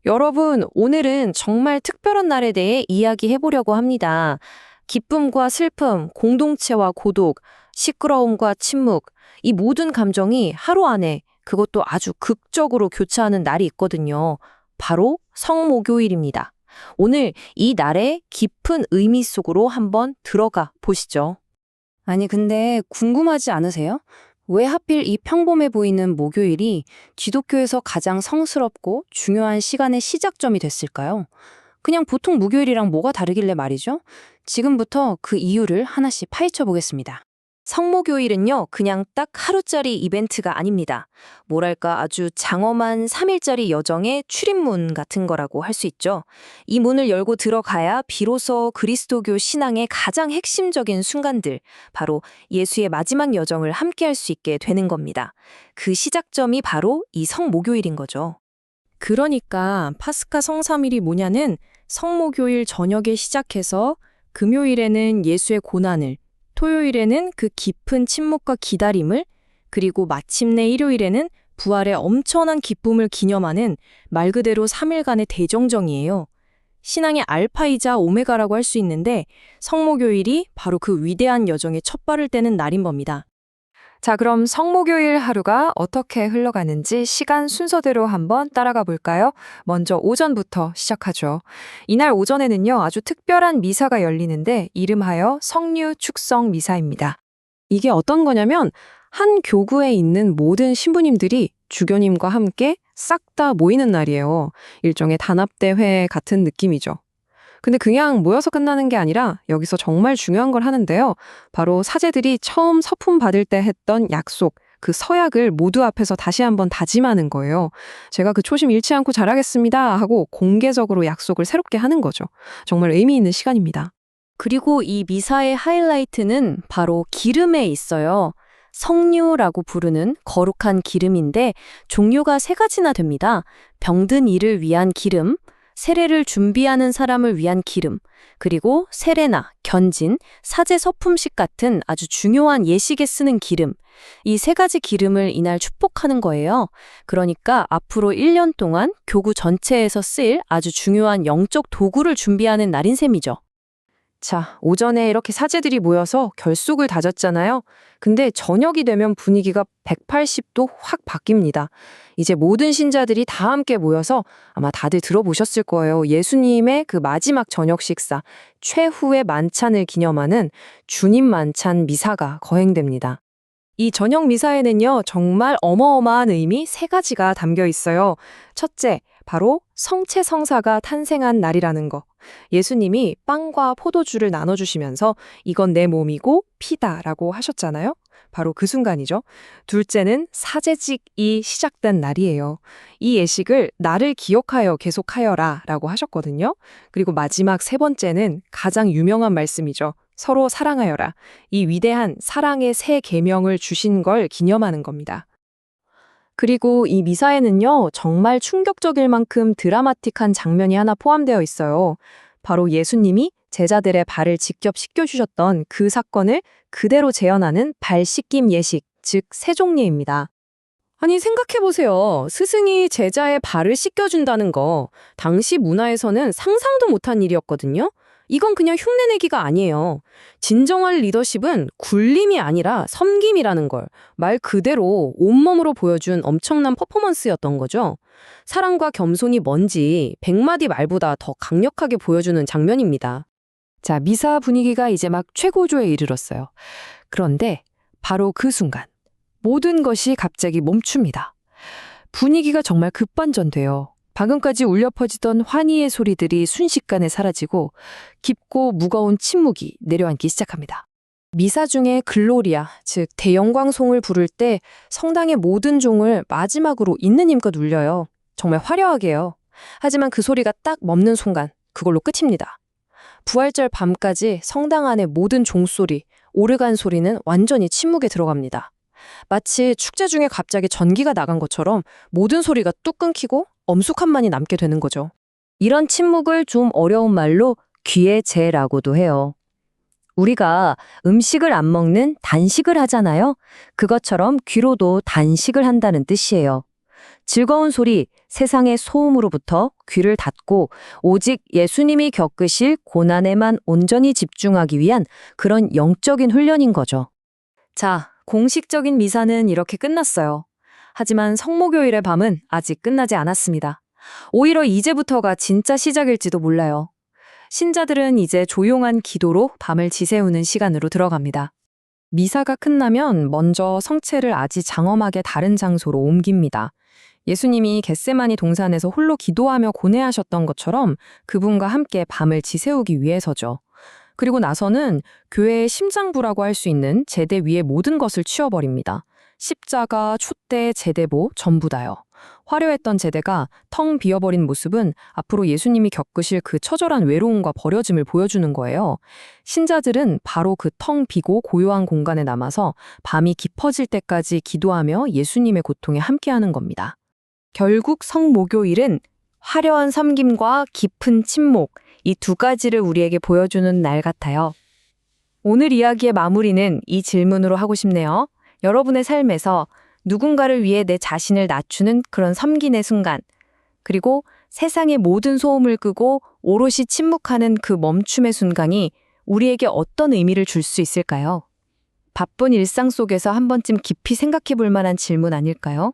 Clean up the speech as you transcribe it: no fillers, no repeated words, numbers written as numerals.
여러분, 오늘은 정말 특별한 날에 대해 이야기해 보려고 합니다. 기쁨과 슬픔, 공동체와 고독, 시끄러움과 침묵, 이 모든 감정이 하루 안에 그것도 아주 극적으로 교차하는 날이 있거든요. 바로 성목요일입니다. 오늘 이 날의 깊은 의미 속으로 한번 들어가 보시죠. 아니, 근데 궁금하지 않으세요? 왜 하필 이 평범해 보이는 목요일이 기독교에서 가장 성스럽고 중요한 시간의 시작점이 됐을까요? 그냥 보통 목요일이랑 뭐가 다르길래 말이죠? 지금부터 그 이유를 하나씩 파헤쳐 보겠습니다. 성목요일은요, 그냥 딱 하루짜리 이벤트가 아닙니다. 뭐랄까 아주 장엄한 3일짜리 여정의 출입문 같은 거라고 할 수 있죠. 이 문을 열고 들어가야 비로소 그리스도교 신앙의 가장 핵심적인 순간들, 바로 예수의 마지막 여정을 함께할 수 있게 되는 겁니다. 그 시작점이 바로 이 성목요일인 거죠. 그러니까 파스카 성삼일이 뭐냐는 성목요일 저녁에 시작해서 금요일에는 예수의 고난을, 토요일에는 그 깊은 침묵과 기다림을, 그리고 마침내 일요일에는 부활의 엄청난 기쁨을 기념하는 말 그대로 3일간의 대정정이에요. 신앙의 알파이자 오메가라고 할 수 있는데 성목요일이 바로 그 위대한 여정의 첫발을 떼는 날인 겁니다. 자, 그럼 성목요일 하루가 어떻게 흘러가는지 시간 순서대로 한번 따라가 볼까요? 먼저 오전부터 시작하죠. 이날 오전에는요, 아주 특별한 미사가 열리는데 이름하여 성류 축성 미사입니다. 이게 어떤 거냐면 한 교구에 있는 모든 신부님들이 주교님과 함께 싹 다 모이는 날이에요. 일종의 단합대회 같은 느낌이죠. 근데 그냥 모여서 끝나는 게 아니라 여기서 정말 중요한 걸 하는데요. 바로 사제들이 처음 서품 받을 때 했던 약속, 그 서약을 모두 앞에서 다시 한번 다짐하는 거예요. 제가 그 초심 잃지 않고 잘하겠습니다 하고 공개적으로 약속을 새롭게 하는 거죠. 정말 의미 있는 시간입니다. 그리고 이 미사의 하이라이트는 바로 기름에 있어요. 성류라고 부르는 거룩한 기름인데 종류가 3가지나 됩니다. 병든 이를 위한 기름, 세례를 준비하는 사람을 위한 기름, 그리고 세례나 견진, 사제 서품식 같은 아주 중요한 예식에 쓰는 기름. 이 3가지 기름을 이날 축복하는 거예요. 그러니까 앞으로 1년 동안 교구 전체에서 쓰일 아주 중요한 영적 도구를 준비하는 날인 셈이죠. 자, 오전에 이렇게 사제들이 모여서 결속을 다졌잖아요. 근데 저녁이 되면 분위기가 180도 확 바뀝니다. 이제 모든 신자들이 다 함께 모여서 아마 다들 들어보셨을 거예요. 예수님의 그 마지막 저녁 식사, 최후의 만찬을 기념하는 주님 만찬 미사가 거행됩니다. 이 저녁 미사에는요, 정말 어마어마한 의미 3가지가 담겨 있어요. 첫째, 바로 성체성사가 탄생한 날이라는 거. 예수님이 빵과 포도주를 나눠주시면서 이건 내 몸이고 피다라고 하셨잖아요. 바로 그 순간이죠. 둘째는 사제직이 시작된 날이에요. 이 예식을 나를 기억하여 계속하여라 라고 하셨거든요. 그리고 마지막 3번째는 가장 유명한 말씀이죠. 서로 사랑하여라. 이 위대한 사랑의 3계명을 주신 걸 기념하는 겁니다. 그리고 이 미사에는요, 정말 충격적일 만큼 드라마틱한 장면이 하나 포함되어 있어요. 바로 예수님이 제자들의 발을 직접 씻겨주셨던 그 사건을 그대로 재현하는 발 씻김 예식, 즉 세종례입니다. 아니, 생각해보세요. 스승이 제자의 발을 씻겨준다는 거, 당시 문화에서는 상상도 못한 일이었거든요. 이건 그냥 흉내내기가 아니에요. 진정한 리더십은 굴림이 아니라 섬김이라는 걸 말 그대로 온몸으로 보여준 엄청난 퍼포먼스였던 거죠. 사랑과 겸손이 뭔지 100마디 말보다 더 강력하게 보여주는 장면입니다. 자, 미사 분위기가 이제 막 최고조에 이르렀어요. 그런데 바로 그 순간 모든 것이 갑자기 멈춥니다. 분위기가 정말 급반전돼요. 방금까지 울려 퍼지던 환희의 소리들이 순식간에 사라지고 깊고 무거운 침묵이 내려앉기 시작합니다. 미사 중에 글로리아, 즉 대영광송을 부를 때 성당의 모든 종을 마지막으로 있는 힘껏 울려요. 정말 화려하게요. 하지만 그 소리가 딱 멈는 순간 그걸로 끝입니다. 부활절 밤까지 성당 안의 모든 종소리, 오르간 소리는 완전히 침묵에 들어갑니다. 마치 축제 중에 갑자기 전기가 나간 것처럼 모든 소리가 뚝 끊기고 엄숙함만이 남게 되는 거죠. 이런 침묵을 좀 어려운 말로 귀의제라고도 해요. 우리가 음식을 안 먹는 단식을 하잖아요. 그것처럼 귀로도 단식을 한다는 뜻이에요. 즐거운 소리, 세상의 소음으로부터 귀를 닫고 오직 예수님이 겪으실 고난에만 온전히 집중하기 위한 그런 영적인 훈련인 거죠. 자, 공식적인 미사는 이렇게 끝났어요. 하지만 성모교일의 밤은 아직 끝나지 않았습니다. 오히려 이제부터가 진짜 시작일지도 몰라요. 신자들은 이제 조용한 기도로 밤을 지새우는 시간으로 들어갑니다. 미사가 끝나면 먼저 성체를 아주 장엄하게 다른 장소로 옮깁니다. 예수님이 겟세마니 동산에서 홀로 기도하며 고뇌하셨던 것처럼 그분과 함께 밤을 지새우기 위해서죠. 그리고 나서는 교회의 심장부라고 할 수 있는 제대 위의 모든 것을 치워버립니다. 십자가, 촛대, 제대보 전부 다요. 화려했던 제대가 텅 비어버린 모습은 앞으로 예수님이 겪으실 그 처절한 외로움과 버려짐을 보여주는 거예요. 신자들은 바로 그 텅 비고 고요한 공간에 남아서 밤이 깊어질 때까지 기도하며 예수님의 고통에 함께하는 겁니다. 결국 성모교일은 화려한 섬김과 깊은 침묵, 이 두 가지를 우리에게 보여주는 날 같아요. 오늘 이야기의 마무리는 이 질문으로 하고 싶네요. 여러분의 삶에서 누군가를 위해 내 자신을 낮추는 그런 섬김의 순간, 그리고 세상의 모든 소음을 끄고 오롯이 침묵하는 그 멈춤의 순간이 우리에게 어떤 의미를 줄 수 있을까요? 바쁜 일상 속에서 한 번쯤 깊이 생각해 볼 만한 질문 아닐까요?